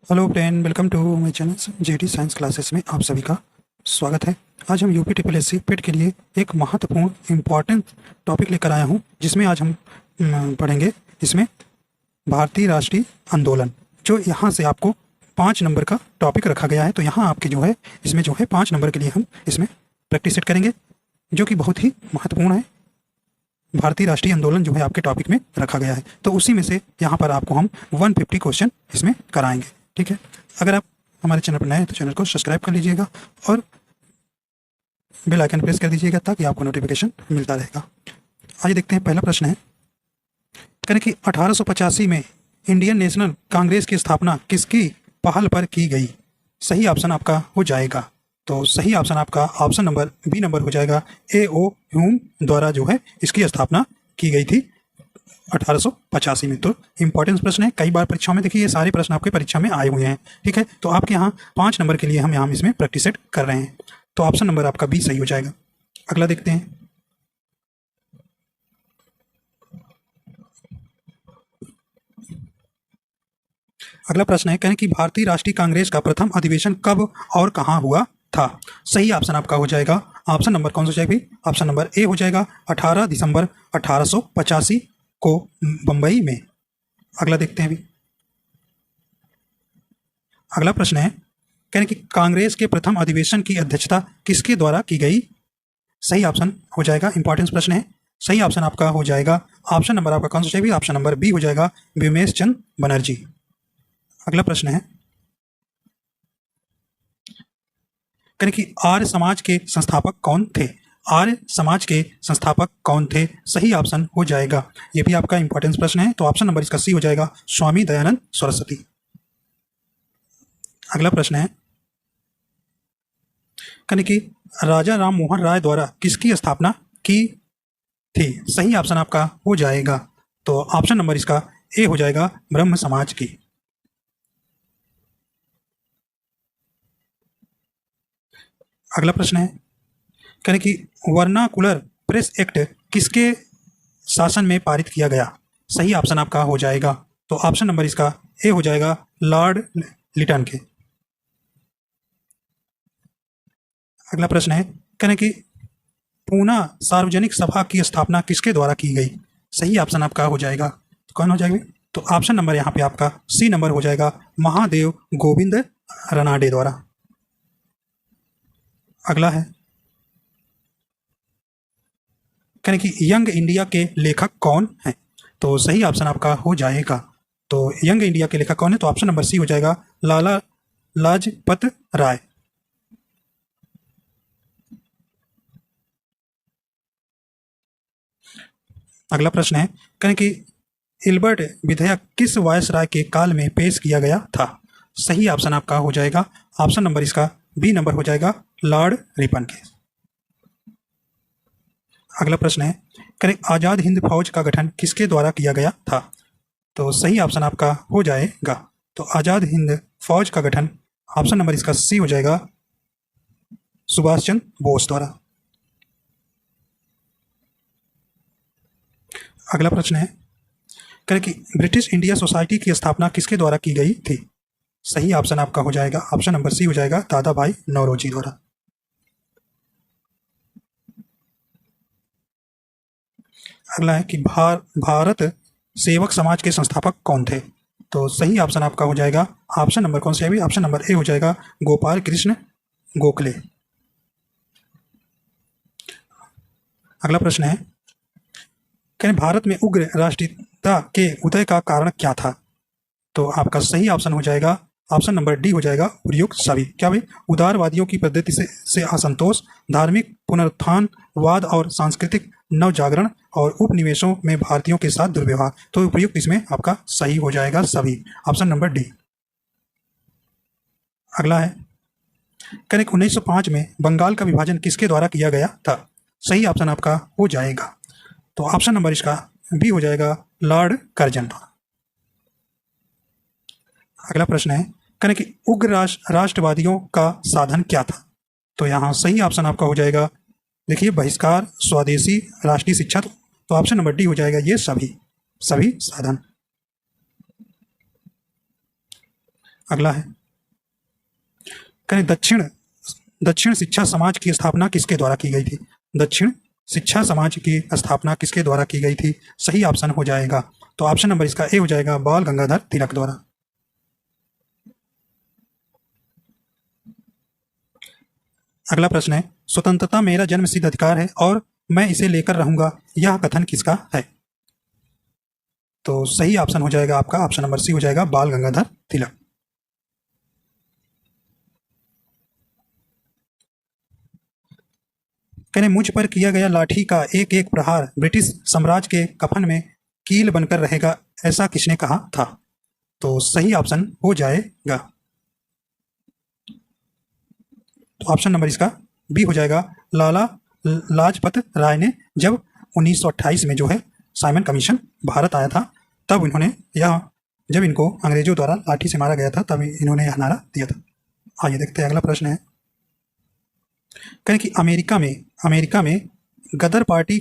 Hello friend, welcome to my channel JD science classes में आप सभी का स्वागत है। आज हम UP triple S C PET के लिए एक महत्वपूर्ण इम्पॉर्टेंट टॉपिक लेकर आया हूँ, जिसमें आज हम पढ़ेंगे इसमें भारतीय राष्ट्रीय आंदोलन। जो यहाँ से आपको 5 नंबर का टॉपिक रखा गया है, तो यहाँ आपके जो है इसमें जो है 5 नंबर के लिए हम इसमें प्रैक्टिस सेट करेंगे, जो कि बहुत ही महत्वपूर्ण है। भारतीय राष्ट्रीय आंदोलन जो है आपके टॉपिक में रखा गया है, तो उसी में से यहाँ पर आपको हम 150 क्वेश्चन इसमें कराएंगे। ठीक है, अगर आप हमारे चैनल पर नए हैं तो चैनल को सब्सक्राइब कर लीजिएगा और बेल आइकन प्रेस कर दीजिएगा ताकि आपको नोटिफिकेशन मिलता रहेगा। आइए देखते हैं, पहला प्रश्न है, करें कि 1885 में इंडियन नेशनल कांग्रेस की स्थापना किसकी पहल पर की गई? सही ऑप्शन आपका हो जाएगा, तो सही ऑप्शन आपका ऑप्शन नंबर बी नंबर हो जाएगा। A.O. ह्यूम द्वारा जो है इसकी स्थापना की गई थी 1885 में। तो इंपॉर्टेंट प्रश्न है, कई बार परीक्षाओं में देखिए ये सारे प्रश्न आपके परीक्षा में आए हुए हैं। ठीक है, तो आपके यहाँ 5 नंबर के लिए हम यहाँ इसमें प्रैक्टिस सेट कर रहे हैं, तो ऑप्शन नंबर आपका बी सही हो जाएगा। अगला देखते हैं, अगला प्रश्न है, कहें कि भारतीय राष्ट्रीय कांग्रेस का प्रथम अधिवेशन कब और कहाँ हुआ था? सही ऑप्शन आपका हो जाएगा, ऑप्शन नंबर कौन सा हो जाएगा? ऑप्शन नंबर ए हो जाएगा, 18 दिसंबर 1885 को बंबई में। अगला देखते हैं अभी, अगला प्रश्न है, कह रहे कि कांग्रेस के प्रथम अधिवेशन की अध्यक्षता किसके द्वारा की गई? सही ऑप्शन हो जाएगा, इंपॉर्टेंट प्रश्न है, सही ऑप्शन आपका हो जाएगा, ऑप्शन नंबर आपका कौन सा चाहिए? ऑप्शन नंबर बी हो जाएगा, विमेश चंद्र बनर्जी। अगला प्रश्न है, कह रहे कि आर्य समाज के संस्थापक कौन थे? आर्य समाज के संस्थापक कौन थे? सही ऑप्शन हो जाएगा, ये भी आपका इंपॉर्टेंट प्रश्न है, तो ऑप्शन नंबर इसका सी हो जाएगा, स्वामी दयानंद सरस्वती। अगला प्रश्न है, कहने कि राजा राम मोहन राय द्वारा किसकी स्थापना की थी? सही ऑप्शन आपका हो जाएगा, तो ऑप्शन नंबर इसका ए हो जाएगा, ब्रह्म समाज की। अगला प्रश्न है, कहने कि वर्नाकुलर प्रेस एक्ट किसके शासन में पारित किया गया? सही ऑप्शन आपका हो जाएगा, तो ऑप्शन नंबर इसका ए हो जाएगा, लॉर्ड लिटन के। अगला प्रश्न है, कहने कि पूना सार्वजनिक सभा की स्थापना किसके द्वारा की गई? सही ऑप्शन आपका हो जाएगा, तो कौन हो जाएगा? तो ऑप्शन नंबर यहाँ पे आपका सी नंबर हो जाएगा, महादेव गोविंद रनाडे द्वारा। अगला है, कहने कि यंग इंडिया के लेखक कौन है? तो सही ऑप्शन आपका हो जाएगा, तो यंग इंडिया के लेखक कौन है? तो ऑप्शन नंबर सी हो जाएगा, लाला लाजपत राय। अगला प्रश्न है, कहें कि इल्बर्ट विधेयक किस वायसराय के काल में पेश किया गया था? सही ऑप्शन आपका हो जाएगा, ऑप्शन नंबर इसका बी नंबर हो जाएगा, लॉर्ड रिपन के। अगला प्रश्न है, करें आज़ाद हिंद फौज का गठन किसके द्वारा किया गया था? तो सही ऑप्शन आपका हो जाएगा, तो आज़ाद हिंद फौज का गठन ऑप्शन नंबर इसका सी हो जाएगा, सुभाष चंद्र बोस द्वारा। अगला प्रश्न है, करें कि ब्रिटिश इंडिया सोसाइटी की स्थापना किसके द्वारा की गई थी? सही ऑप्शन आपका हो जाएगा, ऑप्शन नंबर सी हो जाएगा, दादा भाई नौरोजी द्वारा। अगला है कि भारत सेवक समाज के संस्थापक कौन थे? तो सही ऑप्शन आपका हो जाएगा, ऑप्शन नंबर कौन सा है? ऑप्शन नंबर ए हो जाएगा, गोपाल कृष्ण गोखले। अगला प्रश्न है, कहें भारत में उग्र राष्ट्रीयता के उदय का कारण क्या था? तो आपका सही ऑप्शन हो जाएगा, ऑप्शन नंबर डी हो जाएगा, उपयुक्त सभी। क्या भाई? उदारवादियों की पद्धति से असंतोष, धार्मिक पुनरुत्थान वाद और सांस्कृतिक नवजागरण और उपनिवेशों में भारतीयों के साथ दुर्व्यवहार। तो उपयुक्त इसमें आपका सही हो जाएगा सभी, ऑप्शन नंबर डी। अगला है, करेक्ट 1905 में बंगाल का विभाजन किसके द्वारा किया गया था? सही ऑप्शन आपका हो जाएगा, तो ऑप्शन नंबर इसका बी हो जाएगा, लॉर्ड कर्जन द्वारा। अगला प्रश्न है, करें कि उग्र राष्ट्रवादियों का साधन क्या था? तो यहाँ सही ऑप्शन आपका हो जाएगा, देखिए, बहिष्कार, स्वदेशी, राष्ट्रीय शिक्षा, तो ऑप्शन नंबर डी हो जाएगा, ये सभी साधन। अगला है, करें दक्षिण दक्षिण शिक्षा समाज की स्थापना किसके द्वारा की गई थी? दक्षिण शिक्षा समाज की स्थापना किसके द्वारा की गई थी? सही ऑप्शन हो जाएगा, तो ऑप्शन नंबर इसका ए हो जाएगा, बाल गंगाधर तिलक द्वारा। अगला प्रश्न है, स्वतंत्रता मेरा जन्मसिद्ध अधिकार है और मैं इसे लेकर रहूंगा, यह कथन किसका है? तो सही ऑप्शन हो जाएगा आपका ऑप्शन नंबर सी हो जाएगा, बाल गंगाधर तिलक। कहने मुझ पर किया गया लाठी का एक एक प्रहार ब्रिटिश साम्राज्य के कफन में कील बनकर रहेगा, ऐसा किसने कहा था? तो सही ऑप्शन हो जाएगा, तो ऑप्शन नंबर इसका बी हो जाएगा, लाला लाजपत राय ने जब 1928 में जो है साइमन कमीशन भारत आया था, तब इन्होंने यह, जब इनको अंग्रेजों द्वारा लाठी से मारा गया था, तब इन्होंने यह नारा दिया था। आइए देखते हैं अगला प्रश्न है, कहें कि अमेरिका में गदर पार्टी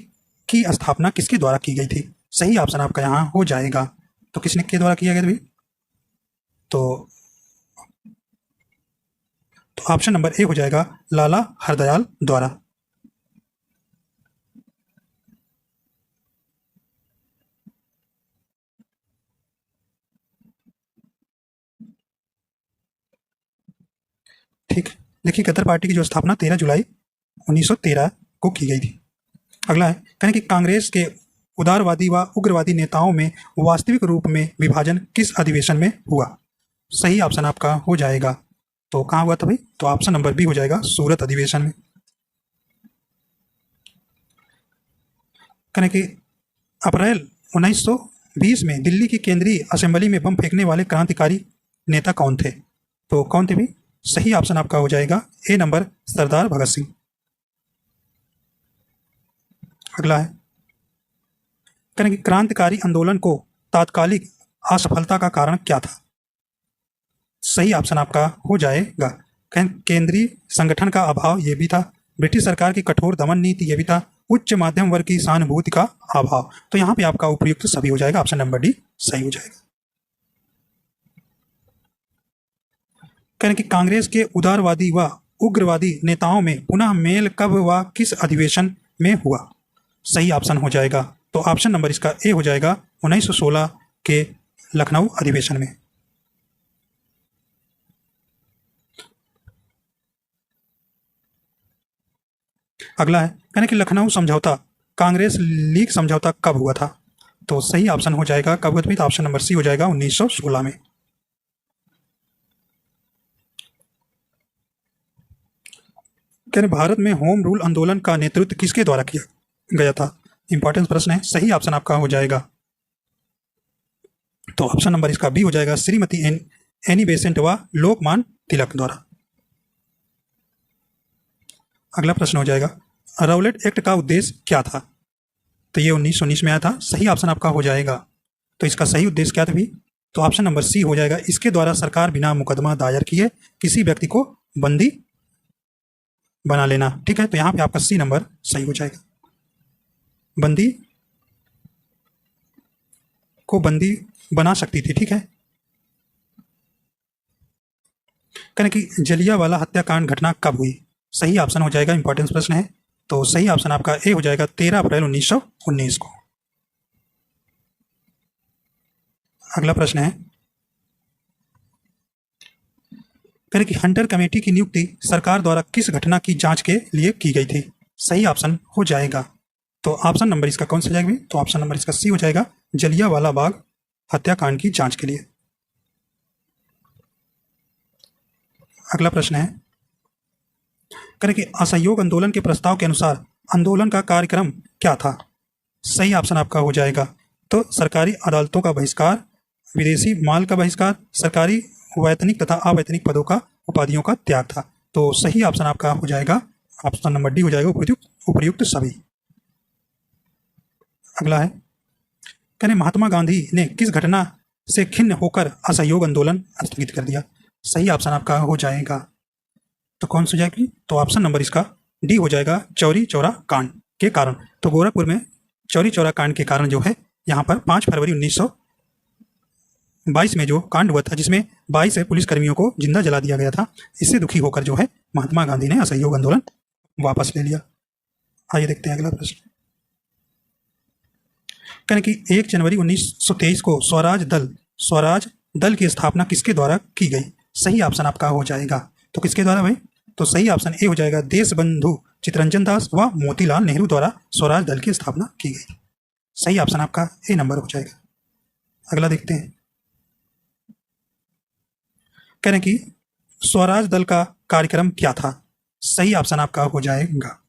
की स्थापना किसके द्वारा की गई थी? सही ऑप्शन आपका यहाँ हो जाएगा, तो किसने के द्वारा किया गया था भाई? तो ऑप्शन नंबर ए हो जाएगा, लाला हरदयाल द्वारा। ठीक, देखिए गदर पार्टी की जो स्थापना 13 जुलाई 1913 को की गई थी। अगला है, कहें कि कांग्रेस के उदारवादी व उग्रवादी नेताओं में वास्तविक रूप में विभाजन किस अधिवेशन में हुआ? सही ऑप्शन आपका हो जाएगा, तो कहाँ हुआ था भाई? तो ऑप्शन नंबर बी हो जाएगा, सूरत अधिवेशन में। कहें कि अप्रैल 1920 में दिल्ली की केंद्रीय असेंबली में बम फेंकने वाले क्रांतिकारी नेता कौन थे? तो कौन थे भाई? सही ऑप्शन आपका हो जाएगा ए नंबर, सरदार भगत सिंह। अगला है, कहें कि क्रांतिकारी आंदोलन को तात्कालिक असफलता का कारण क्या था? सही ऑप्शन आपका हो जाएगा, केंद्रीय संगठन का अभाव ये भी था, ब्रिटिश सरकार की कठोर दमन नीति ये भी था, उच्च माध्यम वर्ग की सहानुभूति का अभाव। तो यहाँ पे आपका उपयुक्त सभी हो जाएगा, ऑप्शन नंबर डी सही हो जाएगा। कहें कि कांग्रेस के उदारवादी व उग्रवादी नेताओं में पुनः मेल कब व किस अधिवेशन में हुआ? सही ऑप्शन हो जाएगा, तो ऑप्शन नंबर इसका ए हो जाएगा, 1916 के लखनऊ अधिवेशन में। अगला है, यानी कि लखनऊ समझौता कांग्रेस लीग समझौता कब हुआ था? तो सही ऑप्शन हो जाएगा, कब हुआ था? तो ऑप्शन नंबर सी हो जाएगा, 1916 में। कहने भारत में होम रूल आंदोलन का नेतृत्व किसके द्वारा किया गया था? इंपॉर्टेंट प्रश्न है, सही ऑप्शन आपका हो जाएगा, तो ऑप्शन नंबर इसका बी हो जाएगा, श्रीमती एनी बेसेंट व लोकमान तिलक द्वारा। अगला प्रश्न हो जाएगा, राउलेट एक्ट का उद्देश्य क्या था? तो ये 1919 में आया था, सही ऑप्शन आपका हो जाएगा, तो इसका सही उद्देश्य क्या था भी? तो ऑप्शन नंबर सी हो जाएगा, इसके द्वारा सरकार बिना मुकदमा दायर किए किसी व्यक्ति को बंदी बना लेना। ठीक है, तो यहाँ पे आपका सी नंबर सही हो जाएगा, बंदी को बंदी बना सकती थी। ठीक है, कहने कि जलियांवाला हत्याकांड घटना कब हुई? सही ऑप्शन हो जाएगा, इंपॉर्टेंट प्रश्न है, तो सही ऑप्शन आपका ए हो जाएगा, 13 अप्रैल 1919 को। अगला प्रश्न है, कहने कि हंटर कमेटी की नियुक्ति सरकार द्वारा किस घटना की जांच के लिए की गई थी? सही ऑप्शन हो जाएगा, तो ऑप्शन नंबर इसका कौन सा जाएगा? तो ऑप्शन नंबर इसका सी हो जाएगा, जलियांवाला बाग हत्याकांड की जांच के लिए। अगला प्रश्न है, करें कि असहयोग आंदोलन के प्रस्ताव के अनुसार आंदोलन का कार्यक्रम क्या था? सही ऑप्शन आपका हो जाएगा, तो सरकारी अदालतों का बहिष्कार, विदेशी माल का बहिष्कार, सरकारी वैतनिक तथा अवैतनिक पदों का उपाधियों का त्याग था। तो सही ऑप्शन आपका हो जाएगा, ऑप्शन नंबर डी हो जाएगा, उपयुक्त सभी। अगला है, कहने महात्मा गांधी ने किस घटना से खिन्न होकर असहयोग आंदोलन स्थगित कर दिया? सही ऑप्शन आपका हो जाएगा, तो कौन सी जाएगी? तो ऑप्शन नंबर इसका डी हो जाएगा, चौरी चौरा कांड के कारण। तो गोरखपुर में चौरी चौरा कांड के कारण जो है यहाँ पर 5 फरवरी 1922 में जो कांड हुआ था जिसमें 22 पुलिसकर्मियों को जिंदा जला दिया गया था, इससे दुखी होकर जो है महात्मा गांधी ने असहयोग आंदोलन वापस ले लिया। आइए देखते हैं अगला प्रश्न। कहने कि 1 जनवरी 1923 को स्वराज दल की स्थापना किसके द्वारा की गई? सही ऑप्शन आपका हो जाएगा, तो किसके द्वारा भाई? तो सही ऑप्शन ए हो जाएगा, देशबंधु चित्तरंजन दास व मोतीलाल नेहरू द्वारा स्वराज दल की स्थापना की गई। सही ऑप्शन आपका ए नंबर हो जाएगा। अगला देखते हैं। कह रहे हैं कि स्वराज दल का कार्यक्रम क्या था? सही ऑप्शन आपका हो जाएगा।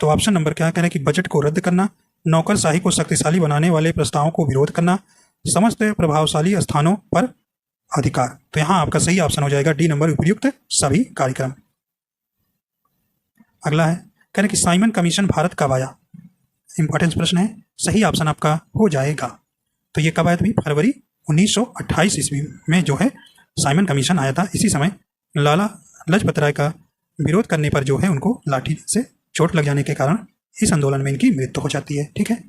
तो ऑप्शन नंबर क्या कह रहे हैं कि बजट को रद्द करना, नौकरशाही को शक्तिशाली बनाने वाले प्रस्तावों को विरोध करना, समस्त प्रभावशाली स्थानों पर अधिकार। तो यहां आपका सही ऑप्शन हो जाएगा डी नंबर, उपयुक्त सभी कार्यक्रम। अगला है कह रहे हैं कि साइमन कमीशन भारत कब आया? इंपॉर्टेंट प्रश्न है। सही ऑप्शन आपका हो जाएगा। तो ये कब आया था? फरवरी 1928 ईस्वी में जो है साइमन कमीशन आया था। इसी समय लाला लाजपत राय का विरोध करने पर जो है उनको लाठी से चोट लग जाने के कारण इस आंदोलन में इनकी मृत्यु हो जाती है। ठीक है।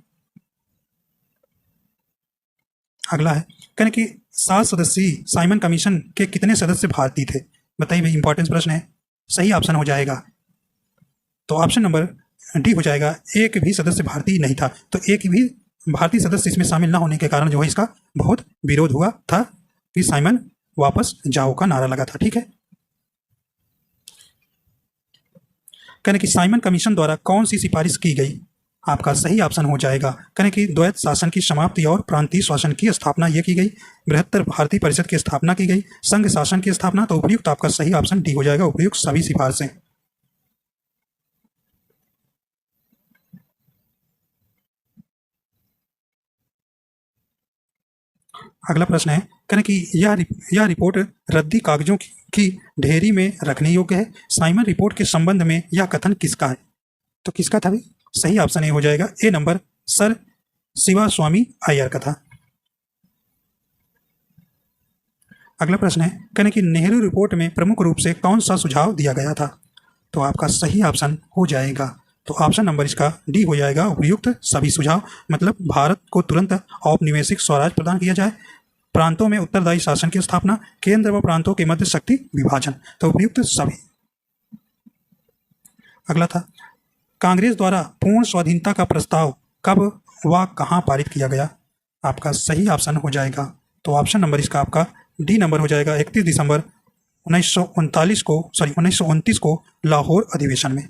अगला है कहने कि 7 सदस्यीय साइमन कमीशन के कितने सदस्य भारतीय थे? बताइए भाई, इंपॉर्टेंट प्रश्न है। सही ऑप्शन हो जाएगा। तो ऑप्शन नंबर डी हो जाएगा, एक भी सदस्य भारतीय नहीं था। तो एक भी भारतीय सदस्य इसमें शामिल न होने के कारण जो है इसका बहुत विरोध हुआ था कि साइमन वापस जाओ का नारा लगा था। ठीक है। कहने कि साइमन कमीशन द्वारा कौन सी सिफारिश की गई? आपका सही ऑप्शन हो जाएगा। कहने कि द्वैत शासन की समाप्ति और प्रांतीय शासन की स्थापना यह की गई, बृहत्तर भारतीय परिषद की स्थापना की गई, संघ शासन की स्थापना। तो उपयुक्त आपका सही ऑप्शन डी हो जाएगा, उपयुक्त सभी सिफारिशें। अगला प्रश्न है कहने कि यह रिपोर्ट रद्दी कागजों की ढेरी में रखने योग्य है। साइमन रिपोर्ट के संबंध में यह कथन किसका है? तो किसका था भाई? सही ऑप्शन ए हो जाएगा, ए नंबर, सर शिवा स्वामी अय्यर का था। अगला प्रश्न है कहने कि नेहरू रिपोर्ट में प्रमुख रूप से कौन सा सुझाव दिया गया था? तो आपका सही ऑप्शन हो जाएगा। तो ऑप्शन नंबर इसका डी हो जाएगा, उपयुक्त सभी सुझाव। मतलब भारत को तुरंत औपनिवेशिक स्वराज प्रदान किया जाए, प्रांतों में उत्तरदायी शासन की स्थापना, केंद्र व प्रांतों के मध्य शक्ति विभाजन। तो उपयुक्त सभी। अगला था कांग्रेस द्वारा पूर्ण स्वाधीनता का प्रस्ताव कब व कहां पारित किया गया? आपका सही ऑप्शन हो जाएगा। तो ऑप्शन नंबर इसका आपका डी नंबर हो जाएगा, 31 दिसंबर 1929 को लाहौर अधिवेशन में।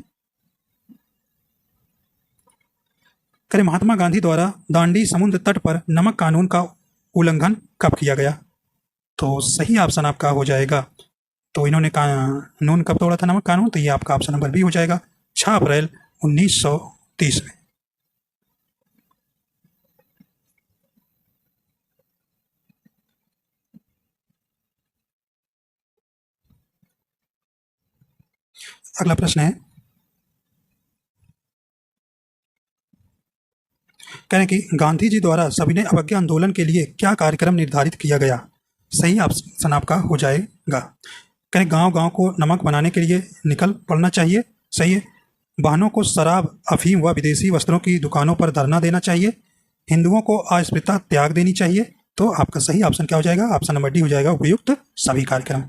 करें महात्मा गांधी द्वारा दांडी समुद्र तट पर नमक कानून का उल्लंघन कब किया गया? तो सही ऑप्शन आपका हो जाएगा। तो इन्होंने कानून कब तोड़ा था, नमक कानून? तो ये आपका ऑप्शन नंबर बी हो जाएगा, 6 अप्रैल 1930 में। अगला प्रश्न है कह रहे हैं कि गांधी जी द्वारा सविनय अवज्ञा आंदोलन के लिए क्या कार्यक्रम निर्धारित किया गया? सही ऑप्शन आपका हो जाएगा। कहें गांव-गांव को नमक बनाने के लिए निकल पड़ना चाहिए। सही है। वाहनों को शराब, अफीम व विदेशी वस्त्रों की दुकानों पर धरना देना चाहिए। हिंदुओं को अस्पृश्यता त्याग देनी चाहिए। तो आपका सही ऑप्शन क्या हो जाएगा? ऑप्शन नंबर डी हो जाएगा, उपयुक्त सभी कार्यक्रम।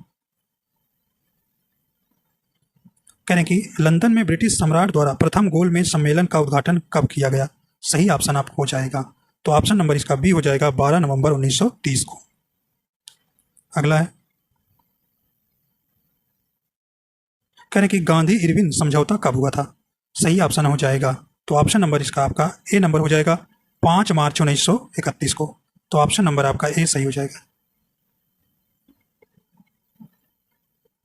कह रहे हैं कि लंदन में ब्रिटिश सम्राट द्वारा प्रथम गोलमेज सम्मेलन का उद्घाटन कब किया गया? सही ऑप्शन आपको हो जाएगा। तो ऑप्शन नंबर इसका बी हो जाएगा, 12 नवंबर 1930 को। अगला है कह रहे हैं कि गांधी इरविन समझौता कब हुआ था? सही ऑप्शन हो जाएगा। तो ऑप्शन नंबर इसका आपका ए नंबर हो जाएगा, 5 मार्च 1931 को। तो ऑप्शन नंबर आपका ए सही हो जाएगा।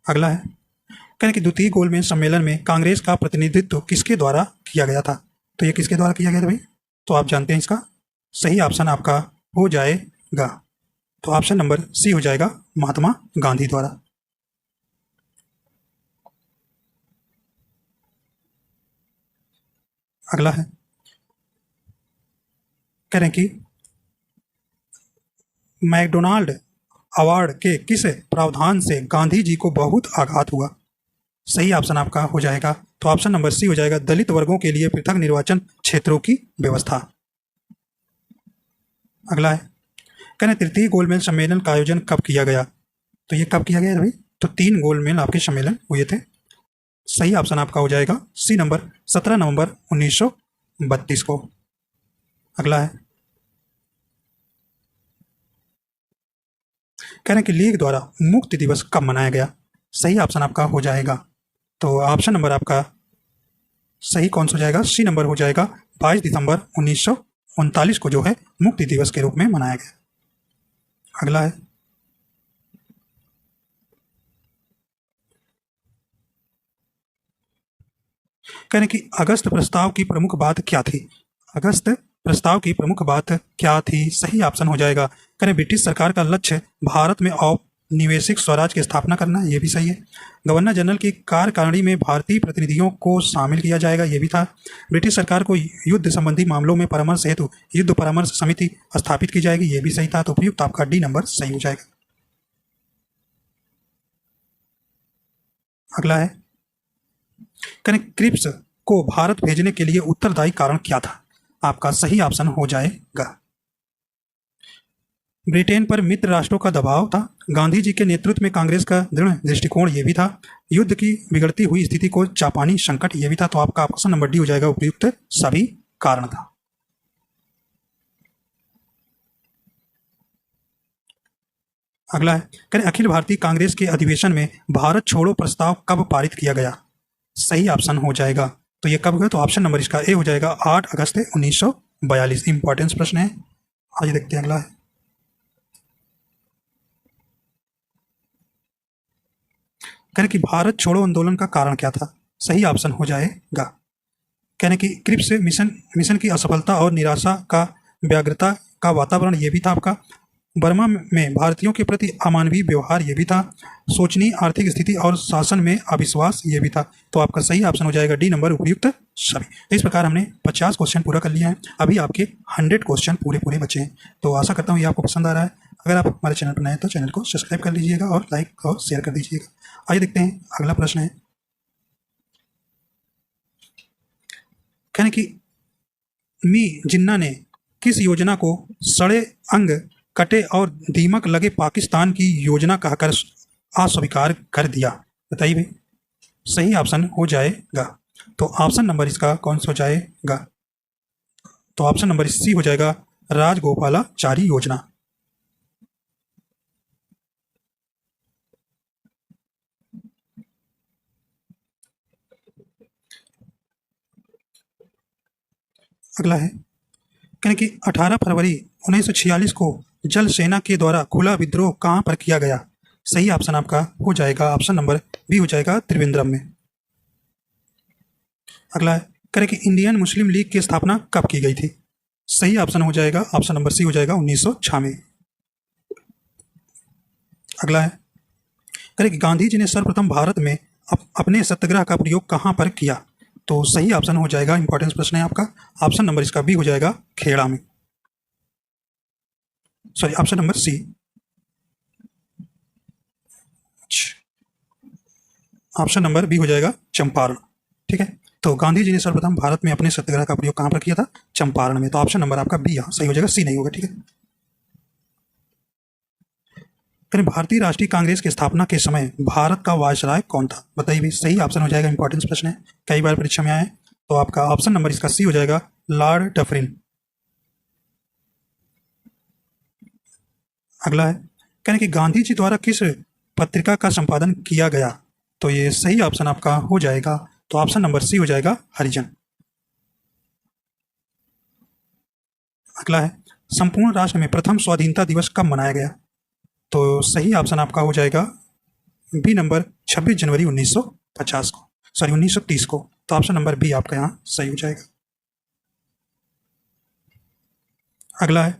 अगला है कह रहे हैं कि द्वितीय गोलमेज सम्मेलन में कांग्रेस का प्रतिनिधित्व किसके द्वारा किया गया था? तो ये किसके द्वारा किया गया था भाई? तो आप जानते हैं इसका सही ऑप्शन आपका हो जाएगा। तो ऑप्शन नंबर सी हो जाएगा, महात्मा गांधी द्वारा। अगला है कह रहे हैं कि मैकडोनाल्ड अवार्ड के किस प्रावधान से गांधी जी को बहुत आघात हुआ? सही ऑप्शन आपका हो जाएगा। तो ऑप्शन नंबर सी हो जाएगा, दलित वर्गों के लिए पृथक निर्वाचन क्षेत्रों की व्यवस्था। अगला है कहना तृतीय गोलमेज सम्मेलन का आयोजन कब किया गया? तो ये कब किया गया भाई? तो 3 गोलमेज आपके सम्मेलन हुए थे। सही ऑप्शन आपका हो जाएगा सी नंबर 17 नवंबर 1932 को। अगला है, कह रहे हैं कि लीग द्वारा मुक्ति दिवस कब मनाया गया? सही ऑप्शन आपका हो जाएगा, तो ऑप्शन नंबर आपका सही कौन सा हो जाएगा? सी नंबर हो जाएगा 22 दिसंबर 1939 को जो है मुक्ति दिवस के रूप में मनाया गया। अगला है, कह रहे हैं कि अगस्त प्रस्ताव की प्रमुख बात क्या थी? अगस्त प्रस्ताव की प्रमुख बात क्या थी? सही ऑप्शन हो जाएगा, कह रहे हैं ब्रिटिश सरकार का लक्ष्य भारत में औपनिवेशिक स्वराज की स्थापना करना, ये भी सही है। गवर्नर जनरल की कार्यकारिणी में भारतीय प्रतिनिधियों को शामिल किया जाएगा, ये भी था। ब्रिटिश सरकार को युद्ध संबंधी मामलों में परामर्श हेतु युद्ध परामर्श समिति स्थापित की जाएगी, ये भी सही था। तो उपयुक्त आपका डी नंबर सही हो जाएगा। अगला है, करें क्रिप्स को भारत भेजने के लिए उत्तरदायी कारण क्या था? आपका सही ऑप्शन हो जाएगा, ब्रिटेन पर मित्र राष्ट्रों का दबाव था, गांधी जी के नेतृत्व में कांग्रेस का दृढ़ दृष्टिकोण, ये भी था, युद्ध की बिगड़ती हुई स्थिति को जापानी संकट, ये भी था। तो आपका ऑप्शन नंबर डी हो जाएगा, उपयुक्त सभी कारण था। अगला है, करें अखिल भारतीय कांग्रेस के अधिवेशन में भारत छोड़ो प्रस्ताव कब पारित किया गया? सही ऑप्शन हो जाएगा, तो ये कब हुआ? तो ऑप्शन नंबर इसका ए हो जाएगा 8 अगस्त 1942। इंपॉर्टेंस प्रश्न है, आज देखते हैं। अगला है, करें कि भारत छोड़ो आंदोलन का कारण क्या था? सही ऑप्शन हो जाएगा, कहने की क्रिप्स मिशन की असफलता और निराशा का व्यग्रता का वातावरण, ये भी था आपका। बर्मा में भारतीयों के प्रति अमानवीय व्यवहार, ये भी था। शोचनीय आर्थिक स्थिति और शासन में अविश्वास, ये भी था। तो आपका सही ऑप्शन हो जाएगा डी नंबर, उपयुक्त सभी। तो इस प्रकार हमने 50 क्वेश्चन पूरा कर लिया है, अभी आपके 100 क्वेश्चन पूरे बचे हैं। तो आशा करता हूँ ये आपको पसंद आ रहा है। अगर आप हमारे चैनल पर नए हैं तो चैनल को सब्सक्राइब कर लीजिएगा और लाइक और शेयर कर दीजिएगा। आइए देखते हैं अगला प्रश्न है, कहने की मी जिन्ना ने किस योजना को सड़े अंग कटे और दीमक लगे पाकिस्तान की योजना कहकर अस्वीकार कर दिया? बताइए भाई, सही ऑप्शन हो जाएगा, तो ऑप्शन नंबर इसका कौन सा हो जाएगा? तो ऑप्शन नंबर सी हो जाएगा, राजगोपालाचारी योजना। अगला है, कहने कि 18 फरवरी 1946 को जल सेना के द्वारा खुला विद्रोह कहां पर किया गया? सही ऑप्शन आपका हो जाएगा, ऑप्शन नंबर बी हो जाएगा, त्रिवेंद्रम में। अगला है, करें कि इंडियन मुस्लिम लीग की स्थापना कब की गई थी? सही ऑप्शन हो जाएगा, ऑप्शन नंबर सी हो जाएगा, 1906 में। अगला है, करें कि गांधी जी ने सर्वप्रथम भारत में अपने सत्याग्रह का प्रयोग कहां पर किया? तो सही ऑप्शन हो जाएगा, इंपॉर्टेंस प्रश्न है आपका, ऑप्शन नंबर इसका बी हो जाएगा, खेड़ा में। Sorry, option number C. Option number B हो जाएगा, चंपारण। ठीक है, तो गांधी जी ने सर्वप्रथम भारत में अपने सत्याग्रह का प्रयोग कहां पर किया था? चंपारण में। तो ऑप्शन नंबर आपका बी यहां सही हो जाएगा, सी नहीं होगा। ठीक है, फिर भारतीय राष्ट्रीय कांग्रेस की स्थापना के समय भारत का वायसराय कौन था? बताइए भी, सही ऑप्शन हो जाएगा, इंपॉर्टेंस प्रश्न है, कई बार परीक्षा में आए। तो आपका ऑप्शन नंबर इसका सी हो जाएगा, लॉर्ड डफरिन। अगला है, कहने कि गांधी जी द्वारा किस पत्रिका का संपादन किया गया? तो ये सही ऑप्शन आपका हो जाएगा, तो ऑप्शन नंबर सी हो जाएगा, हरिजन। अगला है, संपूर्ण राष्ट्र में प्रथम स्वाधीनता दिवस कब मनाया गया? तो सही ऑप्शन आपका हो जाएगा बी नंबर, 26 जनवरी 1950 को, सॉरी 1930 को। तो ऑप्शन नंबर बी आपका यहाँ सही हो जाएगा। अगला है,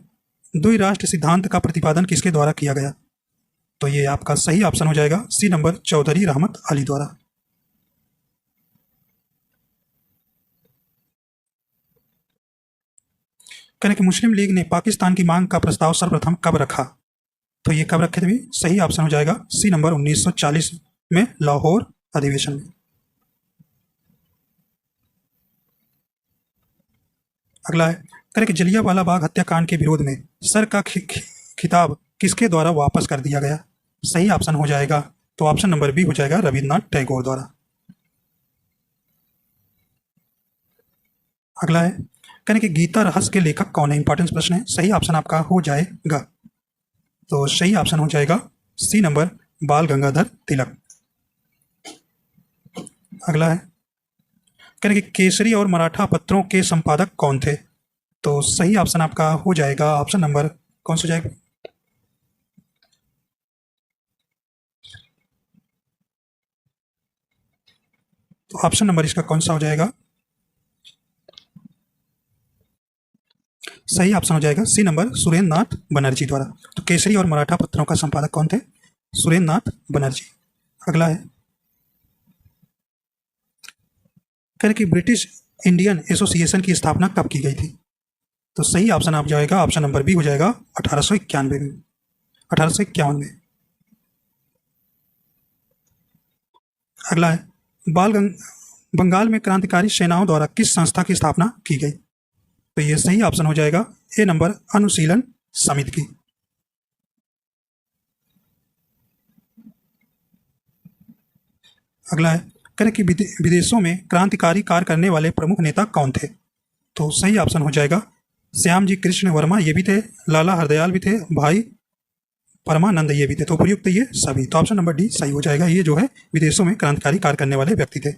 द्विराष्ट्र सिद्धांत का प्रतिपादन किसके द्वारा किया गया? तो ये आपका सही ऑप्शन हो जाएगा, सी नंबर, चौधरी रहमत अली द्वारा। कहने कि मुस्लिम लीग ने पाकिस्तान की मांग का प्रस्ताव सर्वप्रथम कब रखा? तो ये कब रखे थे? सही ऑप्शन हो जाएगा, सी नंबर, 1940 में लाहौर अधिवेशन में। अगला है, करें कि जलियांवाला बाग हत्याकांड के विरोध में सर का खिताब किसके द्वारा वापस कर दिया गया? सही ऑप्शन हो जाएगा, तो ऑप्शन नंबर बी हो जाएगा रविन्द्रनाथ टैगोर द्वारा। अगला है, कहने कि गीता रहस्य के लेखक कौन है? इंपॉर्टेंट प्रश्न है। सही ऑप्शन आपका हो जाएगा, तो सही ऑप्शन हो जाएगा सी नंबर बाल गंगाधर तिलक। अगला है, कहने कि केसरी और मराठा पत्रों के संपादक कौन थे? तो सही ऑप्शन आपका हो जाएगा ऑप्शन नंबर कौन सा हो जाएगा? तो ऑप्शन नंबर इसका कौन सा हो जाएगा? सही ऑप्शन हो जाएगा सी नंबर सुरेंद्र नाथ बनर्जी द्वारा। तो केसरी और मराठा पत्रों का संपादक कौन थे? सुरेंद्र नाथ बनर्जी। अगला है, कहने कि ब्रिटिश इंडियन एसोसिएशन की स्थापना कब की गई थी? तो सही ऑप्शन आप जाएगा ऑप्शन नंबर बी हो जाएगा 1891 में, 1851 में। अगला है, बंगाल में क्रांतिकारी सेनाओं द्वारा किस संस्था की स्थापना की गई? तो ये सही ऑप्शन हो जाएगा ए नंबर अनुशीलन समिति की। अगला है, करें कि विदेशों में क्रांतिकारी कार्य करने वाले प्रमुख नेता कौन थे? तो सही ऑप्शन हो जाएगा श्याम जी कृष्ण वर्मा, ये भी थे, लाला हरदयाल भी थे, भाई परमानंद ये भी थे। तो उपयुक्त ये सभी, तो ऑप्शन नंबर डी सही हो जाएगा। ये जो है विदेशों में क्रांतिकारी कार्य करने वाले व्यक्ति थे।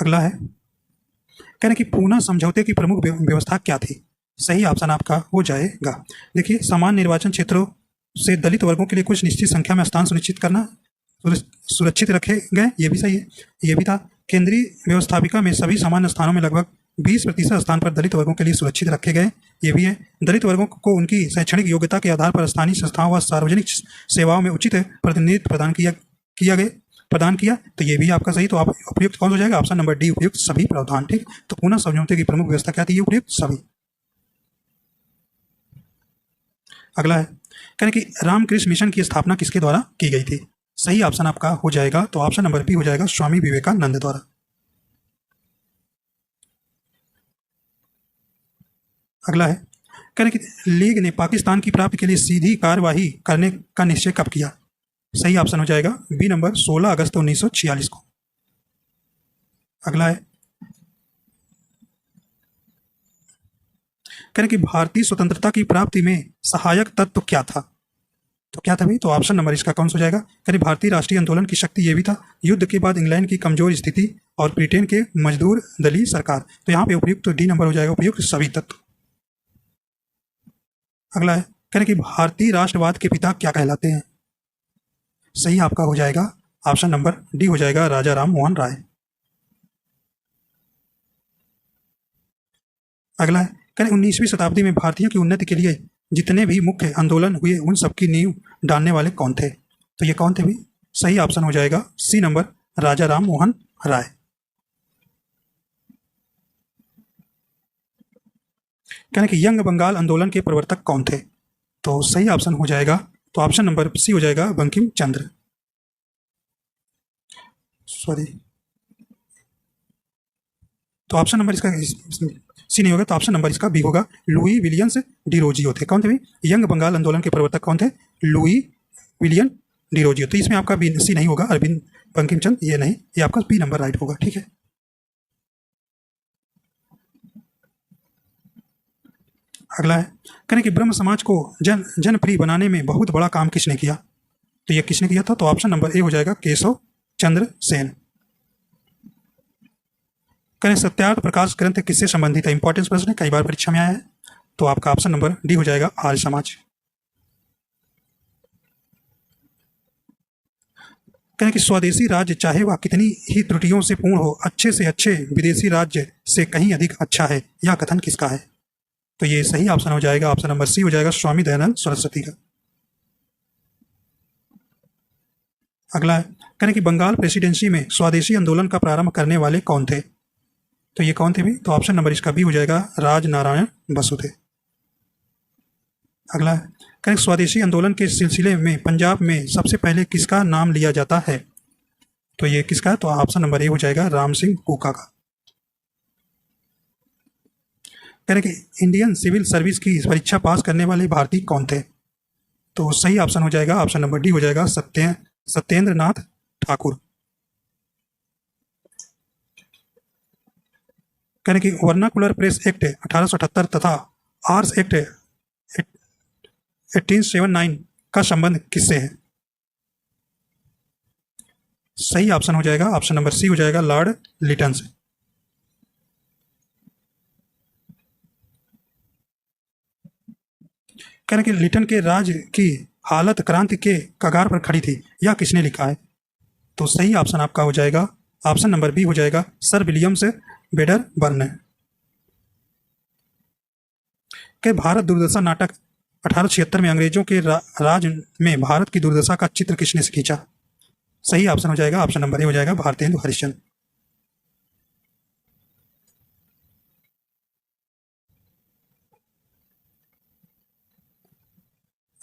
अगला है, कहने कि पूना समझौते की प्रमुख व्यवस्था क्या थी? सही ऑप्शन आपका हो जाएगा, देखिए, समान निर्वाचन क्षेत्रों से दलित वर्गों के लिए कुछ निश्चित संख्या में स्थान सुनिश्चित करना, सुरक्षित रखे गए, ये भी सही है, ये भी था। केंद्रीय व्यवस्थापिका में सभी सामान्य स्थानों में लगभग 20% स्थान पर दलित वर्गों के लिए सुरक्षित रखे गए, ये भी है। दलित वर्गों को उनकी शैक्षणिक योग्यता के आधार पर स्थानीय संस्थाओं व सार्वजनिक सेवाओं में उचित प्रतिनिधित्व प्रदान किया, तो ये भी आपका सही। तो आप उपयुक्त कौन हो जाएगा? ऑप्शन नंबर डी उपयुक्त सभी प्रावधान। ठीक, तो पूना समझौते की प्रमुख व्यवस्था क्या थी? ये उपयुक्त सभी। अगला है, कहने कि रामकृष्ण मिशन की स्थापना किसके द्वारा की गई थी? सही ऑप्शन आपका हो जाएगा, तो ऑप्शन नंबर बी हो जाएगा स्वामी विवेकानंद द्वारा। अगला है, कहने कि लीग ने पाकिस्तान की प्राप्ति के लिए सीधी कार्यवाही करने का निश्चय कब किया? सही ऑप्शन हो जाएगा बी नंबर 16 अगस्त 1946 को। अगला है, कहने कि भारतीय स्वतंत्रता की प्राप्ति में सहायक तत्व क्या था? तो क्या था भाई? तो ऑप्शन नंबर इसका कौन सा हो जाएगा? कहने भारतीय राष्ट्रीय आंदोलन की शक्ति, ये भी था, युद्ध के बाद इंग्लैंड की कमजोर स्थिति और ब्रिटेन के मजदूर दलीय सरकार। तो यहाँ पे उपयुक्त तो डी नंबर हो जाएगा, उपयुक्त सभी तत्व। अगला है, कहने कि भारतीय राष्ट्रवाद के पिता क्या कहलाते हैं? सही आपका हो जाएगा ऑप्शन नंबर डी हो जाएगा राजा राम मोहन राय। अगला है, कहने 19वीं शताब्दी में भारतीयों की उन्नति के लिए जितने भी मुख्य आंदोलन हुए उन सबकी नींव डालने वाले कौन थे? तो ये कौन थे भी? सही ऑप्शन हो जाएगा सी नंबर राजा राम मोहन राय। कहने कि यंग बंगाल आंदोलन के प्रवर्तक कौन थे? तो सही ऑप्शन हो जाएगा, तो ऑप्शन नंबर सी हो जाएगा बंकिम चंद्र, सॉरी, तो ऑप्शन नंबर इसका सी नहीं होगा, तो ऑप्शन नंबर इसका बी होगा लुई विलियम्स डिरोजियो थे। कौन थे भाई? यंग बंगाल आंदोलन के प्रवर्तक कौन थे? Louis William Derozio. तो इसमें आपका बी सी नहीं होगा, अरविंद बंकिम चंद ये नहीं, ये आपका बी नंबर राइट होगा। ठीक है, अगला है, कहने कि ब्रह्म समाज को जनप्रिय बनाने में बहुत बड़ा काम किसने किया? तो ये किसने किया था? तो ऑप्शन नंबर ए हो जाएगा केशव चंद्र सेन। कहने सत्यार्थ प्रकाश ग्रंथ किससे संबंधित है? इंपॉर्टेंस प्रश्न है, कई बार परीक्षा में आया है, तो आपका ऑप्शन नंबर डी हो जाएगा आर्य समाज। कहने कि स्वदेशी राज्य चाहे वह कितनी ही त्रुटियों से पूर्ण हो, अच्छे से अच्छे विदेशी राज्य से कहीं अधिक अच्छा है, यह कथन किसका है? तो ये सही ऑप्शन हो जाएगा, ऑप्शन नंबर सी हो जाएगा स्वामी दयानंद सरस्वती का। अगला है, कहने कि बंगाल प्रेसिडेंसी में स्वदेशी आंदोलन का प्रारंभ करने वाले कौन थे? तो ये कौन थे भी? तो ऑप्शन नंबर इसका बी हो जाएगा राजनारायण बसु थे। अगला है, कहने स्वदेशी आंदोलन के सिलसिले में पंजाब में सबसे पहले किसका नाम लिया जाता है? तो ये किसका है? तो ऑप्शन नंबर ए हो जाएगा राम सिंह कूका का। कह रहे कि इंडियन सिविल सर्विस की परीक्षा पास करने वाले भारतीय कौन थे? तो सही ऑप्शन हो जाएगा, ऑप्शन नंबर डी हो जाएगा, सत्येंद्र नाथ ठाकुर। कह रहे कि वर्नाकुलर प्रेस एक्ट 1878 तथा आर्स एक्ट 1879 का संबंध किससे है? सही ऑप्शन हो जाएगा, ऑप्शन नंबर सी हो जाएगा, लॉर्ड लिटन से। कह रहे कि लिटन के राज की हालत क्रांति के कगार पर खड़ी थी, यह किसने लिखा है? तो सही ऑप्शन आपका हो जाएगा, ऑप्शन नंबर बी हो जाएगा, सर विलियम्स वेडरबर्न। के भारत दुर्दशा नाटक 1876 में अंग्रेजों के राज में भारत की दुर्दशा का चित्र किसने से खींचा? सही ऑप्शन हो जाएगा, ऑप्शन नंबर ए हो जाएगा, भारतेंदु हरिश्चंद्र।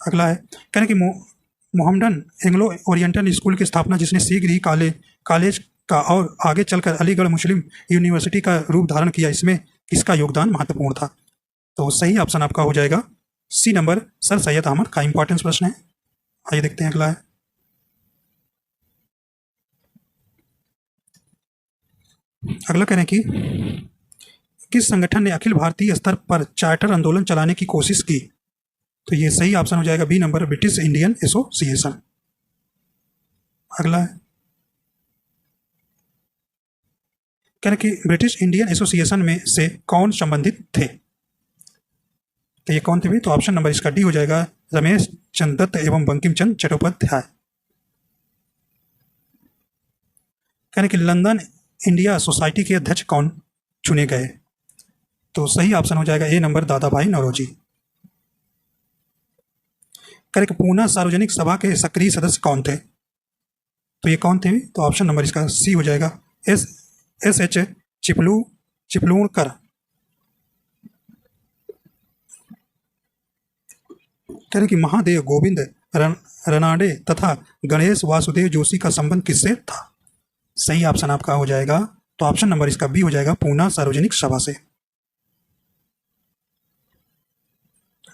अगला है, कहने कि मोहम्मडन एंग्लो ओरिएंटल स्कूल की स्थापना जिसने शीघ्र ही कॉलेज का और आगे चलकर अलीगढ़ मुस्लिम यूनिवर्सिटी का रूप धारण किया, इसमें किसका योगदान महत्वपूर्ण था? तो सही ऑप्शन आपका हो जाएगा C number, sir Syed Ahmad का। इंपॉर्टेंस प्रश्न है, आइए देखते हैं अगला है। अगला कह रहे हैं कि किस संगठन ने अखिल भारतीय स्तर पर चार्टर आंदोलन चलाने की कोशिश की? तो ये सही ऑप्शन हो जाएगा B number, British Indian Association. अगला है, कह रहे कि ब्रिटिश इंडियन एसोसिएशन में से कौन संबंधित थे? तो ये कौन थे भाई? तो ऑप्शन नंबर इसका डी हो जाएगा, रमेश चंद्र दत्त एवं बंकिम चंद्र चट्टोपाध्याय। कहने कि लंदन इंडिया सोसाइटी के अध्यक्ष कौन चुने गए? तो सही ऑप्शन हो जाएगा ए नंबर, दादा भाई नौरोजी। कहने कि पूना सार्वजनिक सभा के सक्रिय सदस्य कौन थे? तो ये कौन थे? तो ऑप्शन नंबर इसका सी हो जाएगा, एस एच चिपलूणकर। कह कि महादेव गोविंद रनाडे तथा गणेश वासुदेव जोशी का संबंध किससे था? सही ऑप्शन आपका हो जाएगा, तो ऑप्शन नंबर इसका बी हो जाएगा, पूना सार्वजनिक सभा से।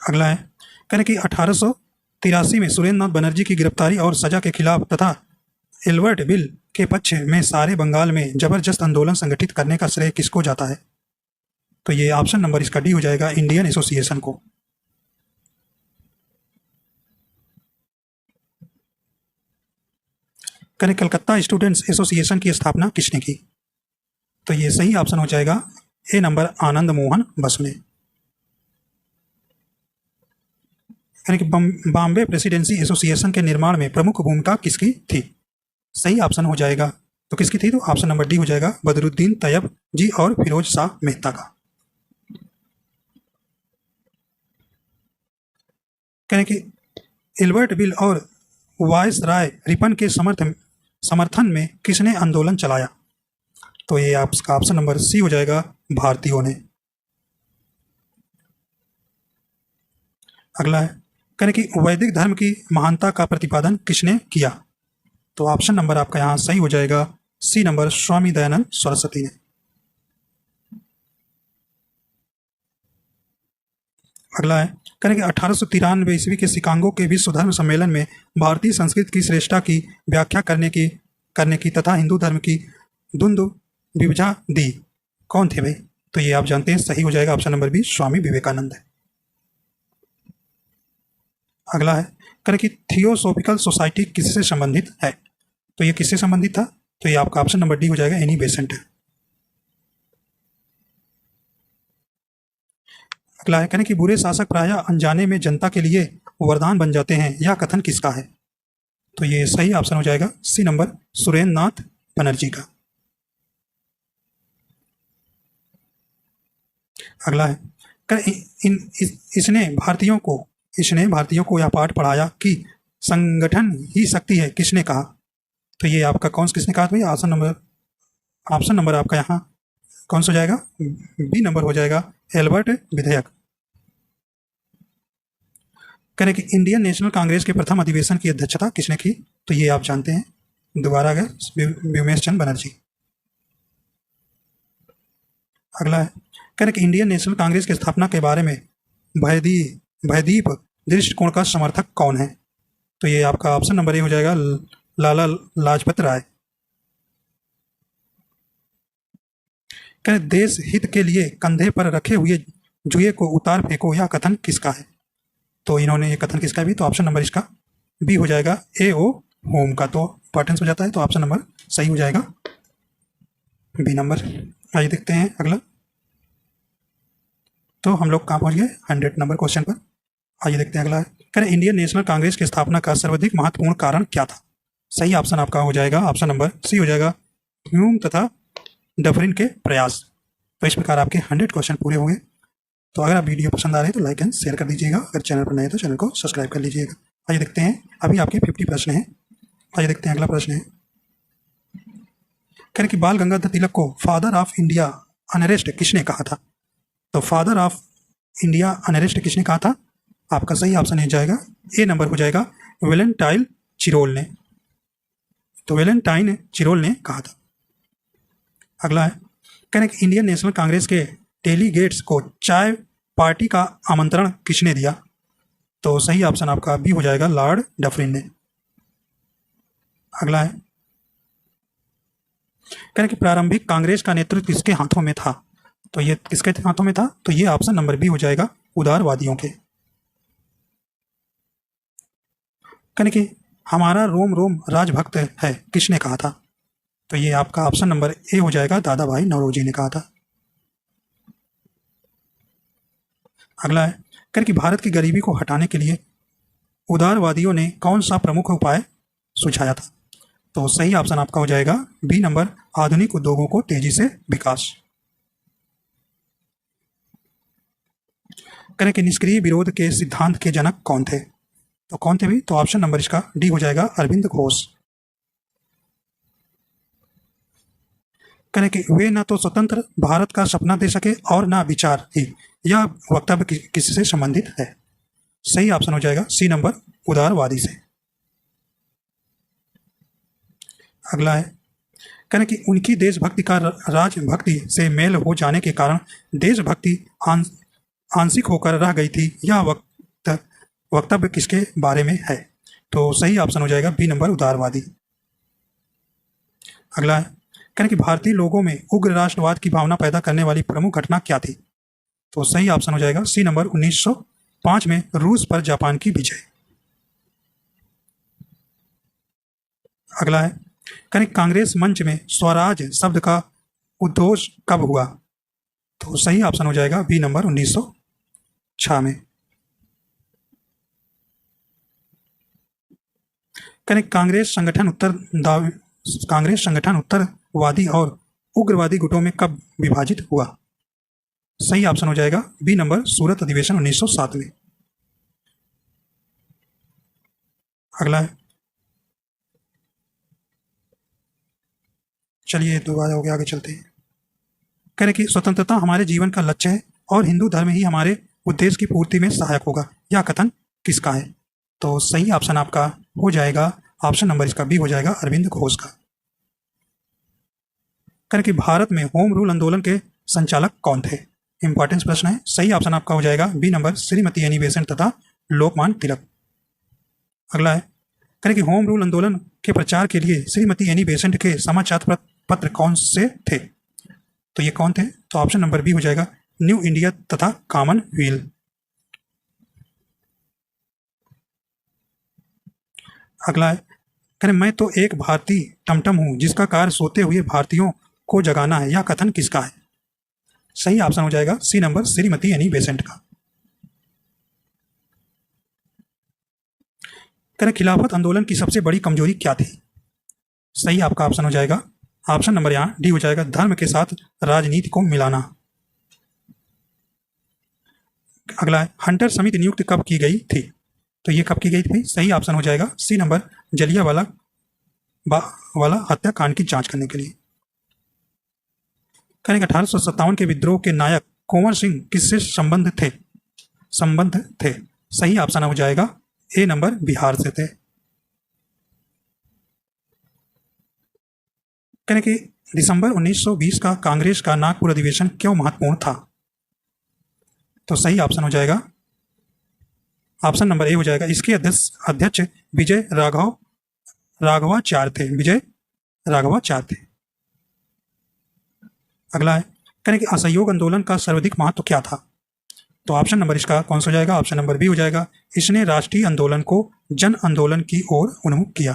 अगला है, कहने कि 1883 में सुरेंद्र नाथ बनर्जी की गिरफ्तारी और सजा के खिलाफ तथा एल्बर्ट बिल के पक्ष में सारे बंगाल में जबरदस्त आंदोलन संगठित करने का श्रेय किसको जाता है? तो ये ऑप्शन नंबर इसका डी हो जाएगा, इंडियन एसोसिएशन को। कहने कलकत्ता स्टूडेंट्स एसोसिएशन की स्थापना किसने की? तो ये सही ऑप्शन हो जाएगा, ए नंबर, आनंद मोहन बसु। यानी कि बॉम्बे प्रेसिडेंसी एसोसिएशन के निर्माण में प्रमुख भूमिका किसकी थी? सही ऑप्शन हो जाएगा, तो किसकी थी? तो ऑप्शन नंबर डी हो जाएगा, बदरुद्दीन तैयब जी और फिरोज शाह मेहता का। कहने कि एल्बर्ट बिल और वायस राय रिपन के समर्थन में किसने आंदोलन चलाया? तो ये आपका ऑप्शन नंबर सी हो जाएगा, भारतीयों ने। अगला है, कहने कि वैदिक धर्म की महानता का प्रतिपादन किसने किया? तो ऑप्शन नंबर आपका यहाँ सही हो जाएगा, सी नंबर, स्वामी दयानंद सरस्वती ने। अगला है, कहने कि 1893 ईस्वी के शिकागो के विश्व धर्म सम्मेलन में भारतीय संस्कृति की श्रेष्ठता की व्याख्या करने की तथा हिंदू धर्म की द्वंद्व विभजा दी, कौन थे भाई? तो ये आप जानते हैं, सही हो जाएगा, option number B, Swami Vivekananda है। अगला है, कहने कि थियोसॉफिकल सोसाइटी किससे संबंधित है? तो ये किससे संबंधित था? तो ये आपका ऑप्शन नंबर डी हो जाएगा, एनी बेसेंट है। अगला है, कहने कि बुरे शासक प्रायः अनजाने में जनता के लिए वरदान बन जाते हैं, यह कथन किसका है? तो ये सही ऑप्शन हो जाएगा, सी नंबर, सुरेंद्र नाथ बनर्जी का। अगला है, इसने भारतीयों को यह पाठ पढ़ाया कि संगठन ही शक्ति है, किसने कहा? तो ये आपका किसने कहा भाई? ऑप्शन नंबर आपका यहाँ कौन सा हो जाएगा? बी नंबर हो जाएगा, एल्बर्ट विधेयक। करें कि इंडियन नेशनल कांग्रेस के प्रथम अधिवेशन की अध्यक्षता किसने की? तो ये आप जानते हैं, दोबारा गए व्योमेश चंद्र बनर्जी। अगला है, करें कि इंडियन नेशनल कांग्रेस की स्थापना के बारे में भयदीप दृष्टिकोण का समर्थक कौन है? तो ये आपका ऑप्शन नंबर ए हो जाएगा, लाला लाजपत राय। करें देश हित के लिए कंधे पर रखे हुए जुए को उतार फेंको, यह कथन किसका है? तो इन्होंने ये कथन किसका भी, तो ऑप्शन नंबर इसका बी हो जाएगा, ए ओ होम का। तो इंपॉर्टेंस हो जाता है, तो ऑप्शन नंबर सही हो जाएगा, बी नंबर। आइए देखते हैं अगला। तो हम लोग कहाँ पहुँच गए, 100 नंबर क्वेश्चन पर। आइए देखते हैं अगला। करें इंडियन नेशनल कांग्रेस की स्थापना का सर्वाधिक महत्वपूर्ण कारण क्या था? सही ऑप्शन आपका हो जाएगा, ऑप्शन नंबर सी हो जाएगा, ह्यूम तथा डफरिन के प्रयास। तो इस प्रकार आपके 100 क्वेश्चन पूरे हो गए। तो अगर आप वीडियो पसंद आ रहे हैं तो लाइक एंड शेयर कर दीजिएगा, अगर चैनल पर नए हैं तो चैनल को सब्सक्राइब कर लीजिएगा। आइए देखते हैं, अभी आपके 50 प्रश्न हैं। आइए देखते हैं अगला प्रश्न है। करें कि बाल गंगाधर तिलक को फादर ऑफ इंडिया अनरेस्ट किसने कहा था? तो फादर ऑफ इंडिया अनरेस्ट किसने कहा था? आपका सही ऑप्शन हो जाएगा, ए नंबर हो जाएगा, वेलेंटाइन चिरोल ने। तो वेलेंटाइन चिरोल ने कहा था। अगला है, करें कि इंडियन नेशनल कांग्रेस के डेलीगेट्स को चाय पार्टी का आमंत्रण किसने दिया? तो सही ऑप्शन आपका बी हो जाएगा, लॉर्ड डफरिन ने। अगला है, करें कि प्रारंभिक कांग्रेस का नेतृत्व किसके हाथों में था? तो ये किसके हाथों में था? तो ये ऑप्शन नंबर बी हो जाएगा, उदारवादियों के। करें कि हमारा रोम रोम राजभक्त है किसने कहा था? तो ये आपका ऑप्शन नंबर ए हो जाएगा, दादा भाई नौरोजी ने कहा था। अगला है, करें कि भारत की गरीबी को हटाने के लिए उदारवादियों ने कौन सा प्रमुख उपाय सुझाया था? तो सही ऑप्शन आपका हो जाएगा, बी नंबर, आधुनिक उद्योगों को तेजी से विकास। करें कि निष्क्रिय विरोध के सिद्धांत के जनक कौन थे? तो कौन थे भी? तो ऑप्शन नंबर इसका डी हो जाएगा, अरविंद घोष। करें कि वे न तो स्वतंत्र भारत का सपना दे सके और न विचार ही, यह वक्तव्य किससे संबंधित है? सही ऑप्शन हो जाएगा, सी नंबर, उदारवादी से। अगला है, करें कि उनकी देशभक्ति का राजभक्ति से मेल हो जाने के कारण देशभक्ति आंशिक होकर रह गई थी, यह वक्तव्य किसके बारे में है? तो सही ऑप्शन हो जाएगा, बी नंबर, उदारवादी। अगला है, करें कि भारतीय लोगों में उग्र राष्ट्रवाद की भावना पैदा करने वाली प्रमुख घटना क्या थी? तो सही ऑप्शन हो जाएगा, सी नंबर, 1905 में रूस पर जापान की विजय। अगला है, करें कांग्रेस मंच में स्वराज शब्द का उद्घोष कब हुआ? तो सही ऑप्शन हो जाएगा, बी नंबर, 1906 में। करें कांग्रेस संगठन उत्तरवादी और उग्रवादी गुटों में कब विभाजित हुआ? सही ऑप्शन हो जाएगा, बी नंबर, सूरत अधिवेशन 1907 में। अगला है, चलिए दोबारा हो गया, आगे चलते हैं। कह रहे कि स्वतंत्रता हमारे जीवन का लक्ष्य है और हिंदू धर्म ही हमारे उद्देश्य की पूर्ति में सहायक होगा, यह कथन किसका है? तो सही ऑप्शन आपका हो जाएगा, ऑप्शन नंबर इसका बी हो जाएगा, अरविंद घोष का। कह कि भारत में होम रूल आंदोलन के संचालक कौन थे? इंपॉर्टेंस प्रश्न है। सही ऑप्शन आपका हो जाएगा B number, Shrimati Annie Besant तथा लोकमान्य तिलक। अगला है, करें कि होम रूल आंदोलन के प्रचार के लिए श्रीमती एनी बेसेंट के समाचार पत्र कौन से थे? तो ये कौन थे? तो ऑप्शन नंबर बी हो जाएगा, न्यू इंडिया तथा कॉमनवेल्थ। अगला है, करें मैं तो एक भारतीय टमटम हूं जिसका कार्य सोते हुए भारतीयों को जगाना है, यह कथन किसका है? सही ऑप्शन हो जाएगा C number, Shrimati Annie Besant का। करें खिलाफत आंदोलन की सबसे बड़ी कमजोरी क्या थी? सही आपका ऑप्शन हो जाएगा, ऑप्शन नंबर यहाँ डी हो जाएगा, धर्म के साथ राजनीति को मिलाना। अगला है, हंटर समिति नियुक्त कब की गई थी? तो ये कब की गई थी? सही ऑप्शन हो जाएगा सी नंबर, जलियांवाला हत्याकांड की जांच करने के लिए। करें 1857 के विद्रोह के नायक कुंवर सिंह किससे संबंध थे? सही ऑप्शन हो जाएगा ए नंबर, बिहार से थे। करें कि दिसंबर 1920 का कांग्रेस का नागपुर अधिवेशन क्यों महत्वपूर्ण था? तो सही ऑप्शन हो जाएगा ऑप्शन नंबर ए हो जाएगा। इसके अध्यक्ष अध्यक्ष विजय राघवाचार्य थे। विजय राघवाचार्य थे। अगला है, करें कि असहयोग आंदोलन का सर्वाधिक महत्व क्या था? तो ऑप्शन नंबर इसका कौन सा हो जाएगा? ऑप्शन नंबर बी हो जाएगा। इसने राष्ट्रीय आंदोलन को जन आंदोलन की ओर उन्मुख किया।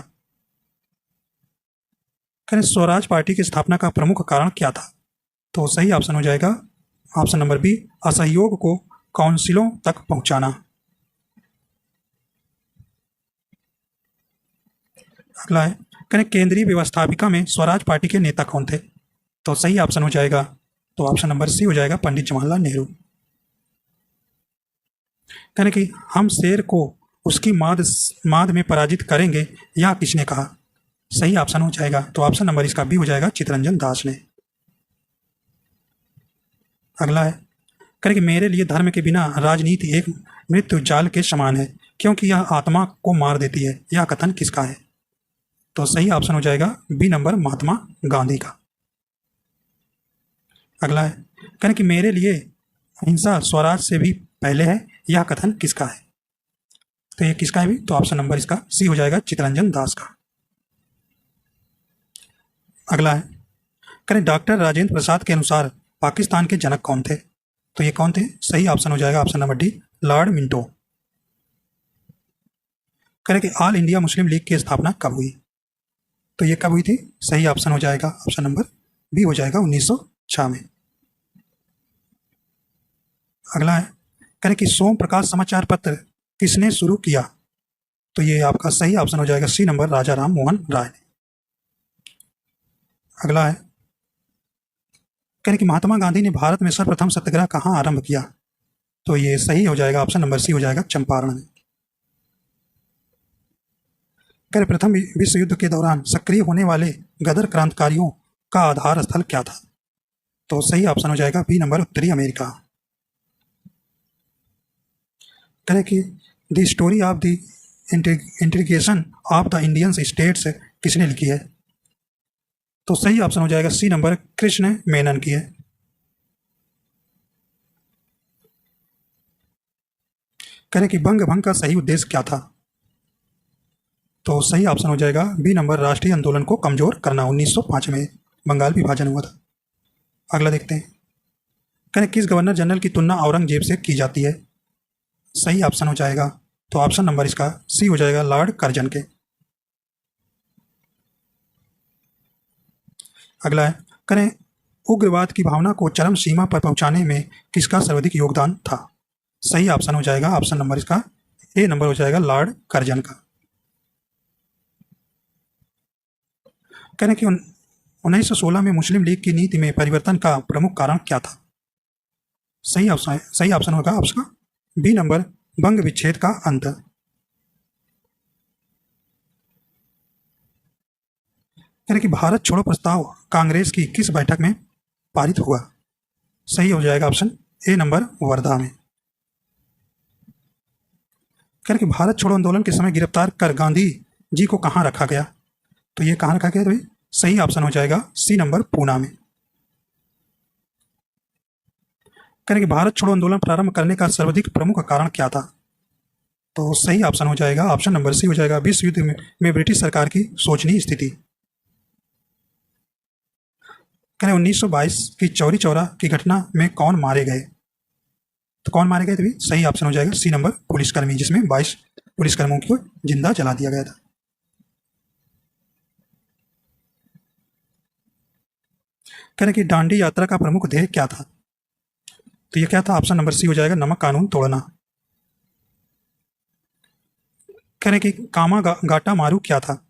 करें स्वराज पार्टी की स्थापना का प्रमुख कारण क्या था? तो सही ऑप्शन हो जाएगा ऑप्शन नंबर बी, असहयोग को काउंसिलों तक पहुंचाना। अगला है, करें केंद्रीय व्यवस्थापिका में स्वराज पार्टी के नेता कौन थे? तो सही ऑप्शन हो जाएगा, तो ऑप्शन नंबर सी हो जाएगा, पंडित जवाहरलाल नेहरू। करें कि हम शेर को उसकी माद में पराजित करेंगे, यह किसने कहा? सही ऑप्शन हो जाएगा, तो ऑप्शन नंबर इसका बी हो जाएगा, चित्तरंजन दास ने। अगला है, करें कि मेरे लिए धर्म के बिना राजनीति एक मृत्यु जाल के समान है, क्योंकि यह आत्मा को मार देती है। यह कथन किसका है? तो सही ऑप्शन हो जाएगा बी नंबर, महात्मा गांधी का। अगला है, करें कि मेरे लिए अहिंसा स्वराज से भी पहले है, यह कथन किसका है? तो ये किसका है भी? तो ऑप्शन नंबर इसका सी हो जाएगा, चित्तरंजन दास का। अगला है, करें डॉक्टर राजेंद्र प्रसाद के अनुसार पाकिस्तान के जनक कौन थे? तो ये कौन थे? सही ऑप्शन हो जाएगा option number D, Lord Minto. करें कि ऑल इंडिया मुस्लिम लीग की स्थापना कब हुई? तो ये कब हुई थी? सही ऑप्शन हो जाएगा ऑप्शन नंबर बी हो जाएगा, 1906 में। अगला है, करें कि सोम प्रकाश समाचार पत्र किसने शुरू किया? तो ये आपका सही ऑप्शन हो जाएगा, सी नंबर, राजा राम मोहन राय ने। अगला है, करें कि महात्मा गांधी ने भारत में सर्वप्रथम सत्याग्रह कहाँ आरंभ किया? तो ये सही हो जाएगा, ऑप्शन नंबर सी हो जाएगा, चंपारण में। करें प्रथम विश्व युद्ध के दौरान सक्रिय होने वाले गदर क्रांतिकारियों का आधार स्थल क्या था? तो सही ऑप्शन हो जाएगा बी नंबर, उत्तरी अमेरिका। करें कि the story of the integration of the Indian states किसने लिखी है? तो सही ऑप्शन हो जाएगा सी नंबर, कृष्ण मेनन की है। करें कि बंग भंग का सही उद्देश्य क्या था? तो सही ऑप्शन हो जाएगा बी नंबर, राष्ट्रीय आंदोलन को कमजोर करना। 1905 में बंगाल विभाजन हुआ था। अगला देखते हैं, करें किस गवर्नर जनरल की तुलना औरंगजेब से की जाती है? सही ऑप्शन हो जाएगा, तो ऑप्शन नंबर इसका सी हो जाएगा, लॉर्ड कर्जन के। अगला है, करें उग्रवाद की भावना को चरम सीमा पर पहुंचाने में किसका सर्वाधिक योगदान था? सही ऑप्शन हो जाएगा ऑप्शन नंबर इसका ए नंबर हो जाएगा, लॉर्ड कर्जन का। करें कि 1916 में मुस्लिम लीग की नीति में परिवर्तन का प्रमुख कारण क्या था? सही ऑप्शन होगा आपका बी नंबर, बंग विच्छेद का अंत। यानी कि भारत छोड़ो प्रस्ताव कांग्रेस की किस बैठक में पारित हुआ? सही हो जाएगा ऑप्शन ए नंबर, वर्धा में। यानी कि भारत छोड़ो आंदोलन के समय गिरफ्तार कर गांधी जी को कहाँ रखा गया? तो ये कहाँ रखा गया? तो सही ऑप्शन हो जाएगा सी नंबर, पूना में। यानी कि भारत छोड़ो आंदोलन प्रारंभ करने का सर्वाधिक प्रमुख कारण क्या था? तो सही ऑप्शन हो जाएगा ऑप्शन नंबर सी हो जाएगा, विश्व युद्ध में ब्रिटिश सरकार की शोचनीय स्थिति। करें 1922 की चौरी चौरा की घटना में कौन मारे गए? तो कौन मारे गए थे? सही ऑप्शन हो जाएगा सी नंबर, पुलिसकर्मी, जिसमें 22 पुलिसकर्मियों को जिंदा जला दिया गया था। करें कि दांडी यात्रा का प्रमुख ध्येय क्या था? तो ये क्या था? ऑप्शन नंबर सी हो जाएगा, नमक कानून तोड़ना। करें कि कामा गाटा मारू क्या था?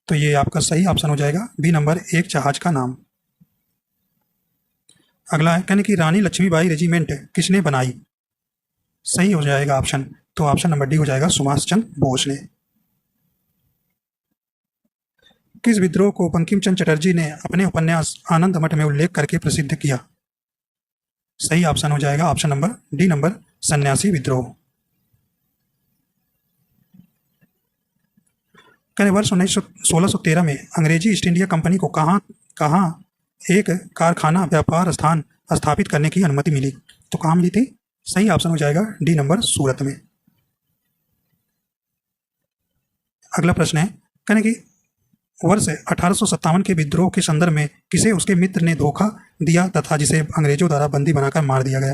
तो ये आपका सही ऑप्शन हो जाएगा बी नंबर, एक जहाज का नाम। अगला है, कहने की रानी लक्ष्मीबाई रेजिमेंट किसने बनाई? सही हो जाएगा ऑप्शन, तो ऑप्शन नंबर डी हो जाएगा, सुभाष चंद्र बोस ने। किस विद्रोह को बंकिम चंद्र चटर्जी ने अपने उपन्यास आनंद मठ में उल्लेख करके प्रसिद्ध किया? सही ऑप्शन हो जाएगा ऑप्शन नंबर डी नंबर, सन्यासी विद्रोह। करें वर्ष 1613 में अंग्रेजी ईस्ट इंडिया कंपनी को कहाँ एक कारखाना व्यापार स्थान स्थापित करने की अनुमति मिली? तो कहाँ मिली थी? सही ऑप्शन हो जाएगा डी नंबर, सूरत में। अगला प्रश्न है, कहने की वर्ष 1857 के विद्रोह के संदर्भ में किसे उसके मित्र ने धोखा दिया तथा जिसे अंग्रेजों द्वारा बंदी बनाकर मार दिया गया?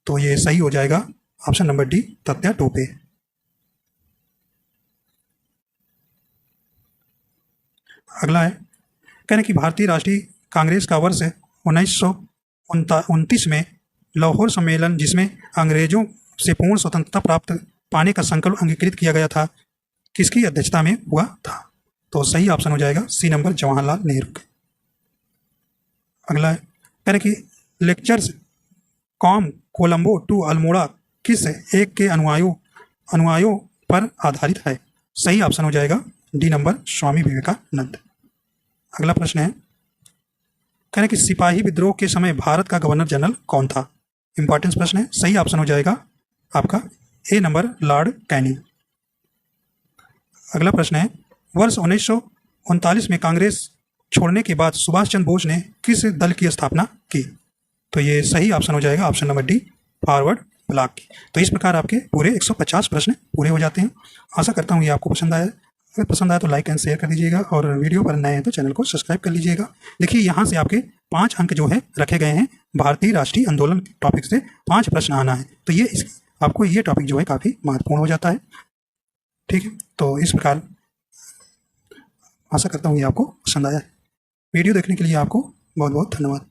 तो ये सही हो जाएगा option number D, Tatya Tope. अगला है, कहने की भारतीय राष्ट्रीय कांग्रेस का वर्ष 1929 में लाहौर सम्मेलन, जिसमें अंग्रेजों से पूर्ण स्वतंत्रता प्राप्त पाने का संकल्प अंगीकृत किया गया था, किसकी अध्यक्षता में हुआ था? तो सही ऑप्शन हो जाएगा सी नंबर, जवाहरलाल नेहरू के। अगला है, कहने की लेक्चर्स कॉम कोलंबो टू अल्मोड़ा किस एक के अनुयायों पर आधारित है? सही ऑप्शन हो जाएगा डी नंबर, स्वामी विवेकानंद। अगला प्रश्न है, कहने कि सिपाही विद्रोह के समय भारत का गवर्नर जनरल कौन था? इंपॉर्टेंस प्रश्न है। सही ऑप्शन हो जाएगा आपका ए नंबर, लॉर्ड कैनिंग। अगला प्रश्न है, वर्ष 1939 में कांग्रेस छोड़ने के बाद सुभाष चंद्र बोस ने किस दल की स्थापना की? तो ये सही ऑप्शन हो जाएगा option number D, forward block की। तो इस प्रकार आपके पूरे 150 प्रश्न पूरे हो जाते हैं। आशा करता हूँ ये आपको पसंद आया। अगर पसंद आया तो लाइक एंड शेयर कर दीजिएगा और वीडियो पर नए हैं तो चैनल को सब्सक्राइब कर लीजिएगा। देखिए यहाँ से आपके 5 अंक जो है रखे गए हैं। भारतीय राष्ट्रीय आंदोलन टॉपिक से 5 प्रश्न आना है, तो ये आपको ये टॉपिक जो है काफ़ी महत्वपूर्ण हो जाता है। ठीक है, तो इस प्रकार आशा करता हूँ ये आपको पसंद आया है। वीडियो देखने के लिए आपको बहुत बहुत धन्यवाद।